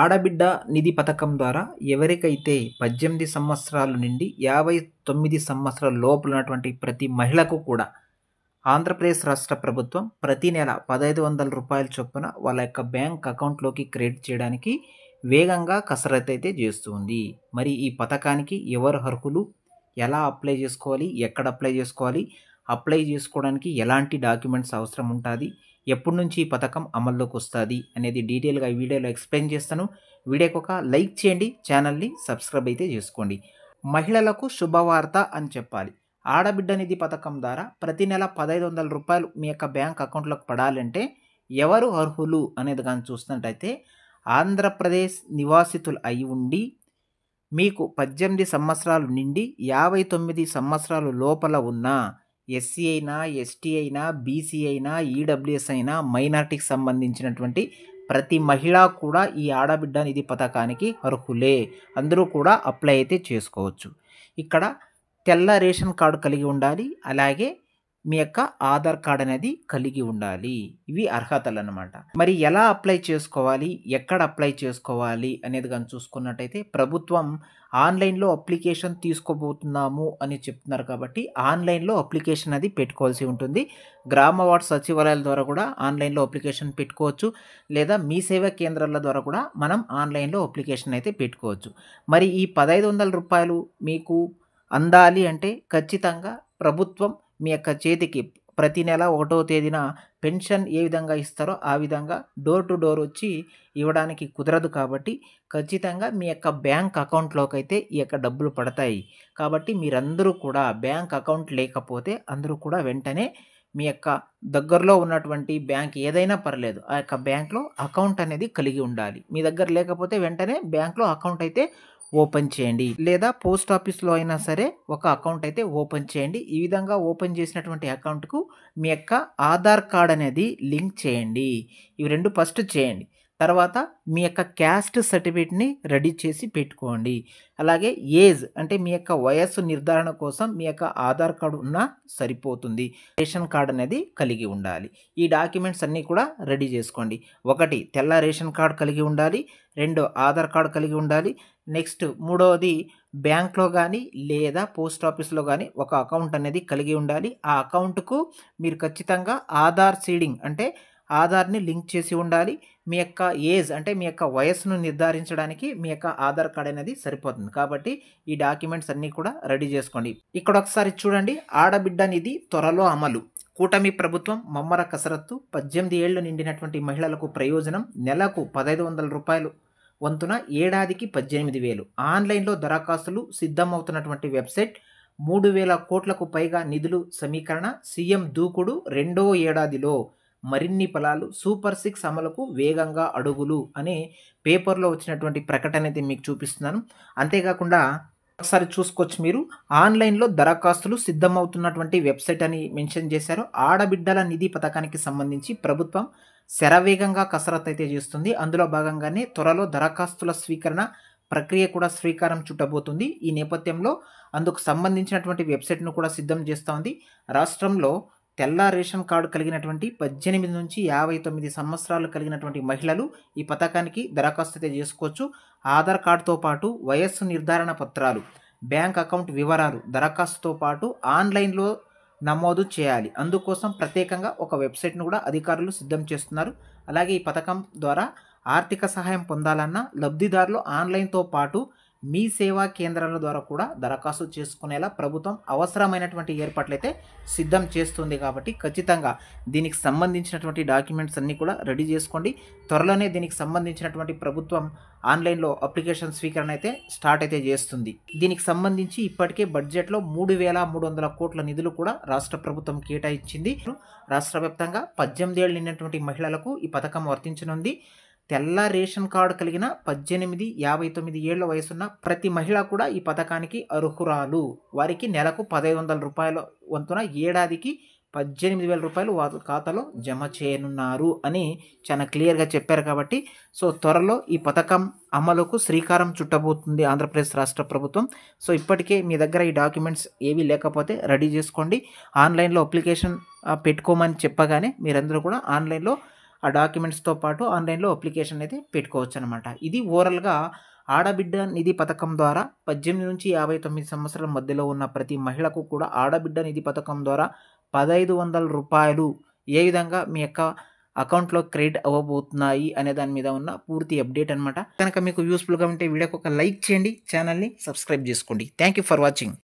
ఆడబిడ్డ నిధి పథకం ద్వారా ఎవరికైతే 18 సంవత్సరాల నుండి 59 సంవత్సరాల లోపల ఉన్నటువంటి ప్రతి మహిళకు కూడా ఆంధ్రప్రదేశ్ రాష్ట్ర ప్రభుత్వం ప్రతి నెల రూ. 1,500 చొప్పున వాళ్ళ యొక్క బ్యాంక్ అకౌంట్లోకి క్రెడిట్ చేయడానికి వేగంగా కసరత్తు అయితే చేస్తుంది. మరి ఈ పథకానికి ఎవరు అర్హులు, ఎలా అప్లై చేసుకోవాలి, ఎక్కడ అప్లై చేసుకోవాలి, అప్లై చేసుకోవడానికి ఎలాంటి డాక్యుమెంట్స్ అవసరం ఉంటుంది, ఎప్పటి నుంచి ఈ పథకం అమల్లోకి వస్తుంది అనేది డీటెయిల్గా ఈ వీడియోలో ఎక్స్ప్లెయిన్ చేస్తాను. వీడియోకి ఒక లైక్ చేయండి, ఛానల్ని సబ్స్క్రైబ్ అయితే చేసుకోండి. మహిళలకు శుభవార్త అని చెప్పాలి. ఆడబిడ్డ నిధి పథకం ద్వారా ప్రతి నెల రూ. 1,500 మీ యొక్క బ్యాంక్ అకౌంట్లోకి పడాలంటే ఎవరు అర్హులు అనేది కానీ చూస్తున్నట్టయితే ఆంధ్రప్రదేశ్ నివాసితులు అయి ఉండి మీకు 18 సంవత్సరాలు నుండి 59 సంవత్సరాలు లోపల ఉన్న ఎస్సీ అయినా, ఎస్టీ అయినా, బీసీ అయినా, ఈడబ్ల్యూఎస్ అయినా, మైనార్టీకి సంబంధించినటువంటి ప్రతి మహిళ కూడా ఈ ఆడబిడ్డ నిధి పథకానికి అర్హులే. అందరూ కూడా అప్లై అయితే చేసుకోవచ్చు. ఇక్కడ తెల్ల రేషన్ కార్డు కలిగి ఉండాలి, అలాగే మీ యొక్క ఆధార్ కార్డ్ అనేది కలిగి ఉండాలి. ఇవి అర్హతలు అన్నమాట. మరి ఎలా అప్లై చేసుకోవాలి, ఎక్కడ అప్లై చేసుకోవాలి అనేది కానీ చూసుకున్నట్టయితే ప్రభుత్వం ఆన్లైన్లో అప్లికేషన్ తీసుకోబోతున్నాము అని చెప్తున్నారు కాబట్టి ఆన్లైన్లో అప్లికేషన్ అది పెట్టుకోవాల్సి ఉంటుంది. గ్రామ వార్డు సచివాలయాల ద్వారా కూడా ఆన్లైన్లో అప్లికేషన్ పెట్టుకోవచ్చు, లేదా మీ సేవా కేంద్రాల ద్వారా కూడా మనం ఆన్లైన్లో అప్లికేషన్ అయితే పెట్టుకోవచ్చు. మరి ఈ రూ. 1,500 మీకు అందాలి అంటే ఖచ్చితంగా ప్రభుత్వం మీ యొక్క చేతికి ప్రతి నెల 1వ తేదీన పెన్షన్ ఏ విధంగా ఇస్తారో ఆ విధంగా డోర్ టు డోర్ వచ్చి ఇవ్వడానికి కుదరదు. కాబట్టి ఖచ్చితంగా మీ యొక్క బ్యాంక్ అకౌంట్లోకి అయితే ఈ యొక్క డబ్బులు పడతాయి. కాబట్టి మీరందరూ కూడా బ్యాంక్ అకౌంట్ లేకపోతే అందరూ కూడా వెంటనే మీ యొక్క దగ్గరలో ఉన్నటువంటి బ్యాంక్ ఏదైనా పర్లేదు, ఆ యొక్క బ్యాంక్లో అకౌంట్ అనేది కలిగి ఉండాలి. మీ దగ్గర లేకపోతే వెంటనే బ్యాంక్లో అకౌంట్ అయితే ఓపెన్ చేయండి, లేదా పోస్ట్ ఆఫీస్లో అయినా సరే ఒక అకౌంట్ అయితే ఓపెన్ చేయండి. ఈ విధంగా ఓపెన్ చేసినటువంటి అకౌంట్కు మీ యొక్క ఆధార్ కార్డ్ అనేది లింక్ చేయండి. ఇవి రెండు ఫస్ట్ చేయండి. తర్వాత మీ యొక్క క్యాస్ట్ సర్టిఫికేట్ని రెడీ చేసి పెట్టుకోండి. అలాగే ఏజ్ అంటే మీ యొక్క వయస్సు నిర్ధారణ కోసం మీ యొక్క ఆధార్ కార్డు ఉన్నా సరిపోతుంది. రేషన్ కార్డ్ అనేది కలిగి ఉండాలి. ఈ డాక్యుమెంట్స్ అన్నీ కూడా రెడీ చేసుకోండి. 1 తెల్ల రేషన్ కార్డు కలిగి ఉండాలి, 2 ఆధార్ కార్డు కలిగి ఉండాలి, నెక్స్ట్ 3వది బ్యాంక్లో కానీ లేదా పోస్ట్ ఆఫీస్లో కానీ ఒక అకౌంట్ అనేది కలిగి ఉండాలి. ఆ అకౌంట్కు మీరు ఖచ్చితంగా ఆధార్ సీడింగ్ అంటే ఆధార్ని లింక్ చేసి ఉండాలి. మీ యొక్క ఏజ్ అంటే మీ యొక్క వయస్సును నిర్ధారించడానికి మీ యొక్క ఆధార్ కార్డ్ అనేది సరిపోతుంది. కాబట్టి ఈ డాక్యుమెంట్స్ అన్నీ కూడా రెడీ చేసుకోండి. ఇక్కడ ఒకసారి చూడండి, ఆడబిడ్డ నిధి త్వరలో అమలు. కూటమి ప్రభుత్వం మమ్మర కసరత్తు. 18 ఏళ్లు నిండినటువంటి మహిళలకు ప్రయోజనం. నెలకు రూ. 1,500 వంతున ఏడాదికి 18,000. ఆన్లైన్లో దరఖాస్తులు సిద్ధమవుతున్నటువంటి వెబ్సైట్. 3,000 కోట్లకు పైగా నిధులు సమీకరణ. సీఎం దూకుడు 2వ ఏడాదిలో మరిన్ని ఫలాలు. సూపర్ 6 అమలుకు వేగంగా అడుగులు అనే పేపర్లో వచ్చినటువంటి ప్రకటన అయితే మీకు చూపిస్తున్నాను. అంతేకాకుండా ఒకసారి చూసుకోవచ్చు, మీరు ఆన్లైన్లో దరఖాస్తులు సిద్ధమవుతున్నటువంటి వెబ్సైట్ అని మెన్షన్ చేశారు. ఆడబిడ్డల నిధి పథకానికి సంబంధించి ప్రభుత్వం శరవేగంగా కసరత్తు అయితే చేస్తుంది. అందులో భాగంగానే త్వరలో దరఖాస్తుల స్వీకరణ ప్రక్రియ కూడా శ్రీకారం చుట్టబోతుంది. ఈ నేపథ్యంలో అందుకు సంబంధించినటువంటి వెబ్సైట్ను కూడా సిద్ధం చేస్తూ ఉంది. రాష్ట్రంలో తెల్ల రేషన్ కార్డు కలిగినటువంటి 18 నుంచి 59 సంవత్సరాలు కలిగినటువంటి మహిళలు ఈ పథకానికి దరఖాస్తు అయితే చేసుకోవచ్చు. ఆధార్ కార్డుతో పాటు వయస్సు నిర్ధారణ పత్రాలు, బ్యాంక్ అకౌంట్ వివరాలు దరఖాస్తుతో పాటు ఆన్లైన్లో నమోదు చేయాలి. అందుకోసం ప్రత్యేకంగా ఒక వెబ్సైట్ను కూడా అధికారులు సిద్ధం చేస్తున్నారు. అలాగే ఈ పథకం ద్వారా ఆర్థిక సహాయం పొందాలన్న లబ్ధిదారులు ఆన్లైన్తో పాటు మీ సేవా కేంద్రాల ద్వారా కూడా దరఖాస్తు చేసుకునేలా ప్రభుత్వం అవసరమైనటువంటి ఏర్పాట్లు అయితే సిద్ధం చేస్తుంది. కాబట్టి ఖచ్చితంగా దీనికి సంబంధించినటువంటి డాక్యుమెంట్స్ అన్నీ కూడా రెడీ చేసుకోండి. త్వరలోనే దీనికి సంబంధించినటువంటి ప్రభుత్వం ఆన్లైన్లో అప్లికేషన్ స్వీకరణ అయితే స్టార్ట్ అయితే చేస్తుంది. దీనికి సంబంధించి ఇప్పటికే బడ్జెట్లో 3,300 కోట్ల నిధులు కూడా రాష్ట్ర ప్రభుత్వం కేటాయించింది. రాష్ట్ర వ్యాప్తంగా 18 ఏళ్ళు నిండినటువంటి మహిళలకు ఈ పథకం వర్తించనుంది. తెల్ల రేషన్ కార్డు కలిగిన 18, 59 ఏళ్ల వయసున్న ప్రతి మహిళ కూడా ఈ పథకానికి అర్హురాలు. వారికి నెలకు రూ. 1,500 వంతున ఏడాదికి రూ. 18,000 వారి ఖాతాలో జమ చేయనున్నారు అని చాలా క్లియర్గా చెప్పారు. కాబట్టి సో త్వరలో ఈ పథకం అమలుకు శ్రీకారం చుట్టబోతుంది ఆంధ్రప్రదేశ్ రాష్ట్ర ప్రభుత్వం. సో ఇప్పటికే మీ దగ్గర ఈ డాక్యుమెంట్స్ ఏవి లేకపోతే రెడీ చేసుకోండి. ఆన్లైన్లో అప్లికేషన్ పెట్టుకోమని చెప్పగానే మీరందరూ కూడా ఆన్లైన్లో ఆ డాక్యుమెంట్స్‌తో పాటు ఆన్‌లైన్‌లో అప్లికేషన్ అయితే పెట్టుకోవచ్చనమాట. ఇది ఓవరాల్‌గా ఆడబిడ్డ నిధి పథకం ద్వారా 18-59 సంవత్సరాల మధ్యలో ఉన్న ప్రతి మహిళకు కూడా ఆడబిడ్డ నిధి పథకం ద్వారా రూ. 1,500 ఏ విధంగా మీ యొక్క అకౌంట్‌లో క్రెడిట్ అవ్వబోతున్నాయి అనే దాని మీద ఉన్న పూర్తి అప్డేట్ అనమాట. కనుక మీకు యూజ్‌ఫుల్‌గా ఉంటే వీడియోకి ఒక లైక్ చేయండి. ఛానల్‌ని సబ్స్క్రైబ్ చేసుకోండి. Thank you for watching.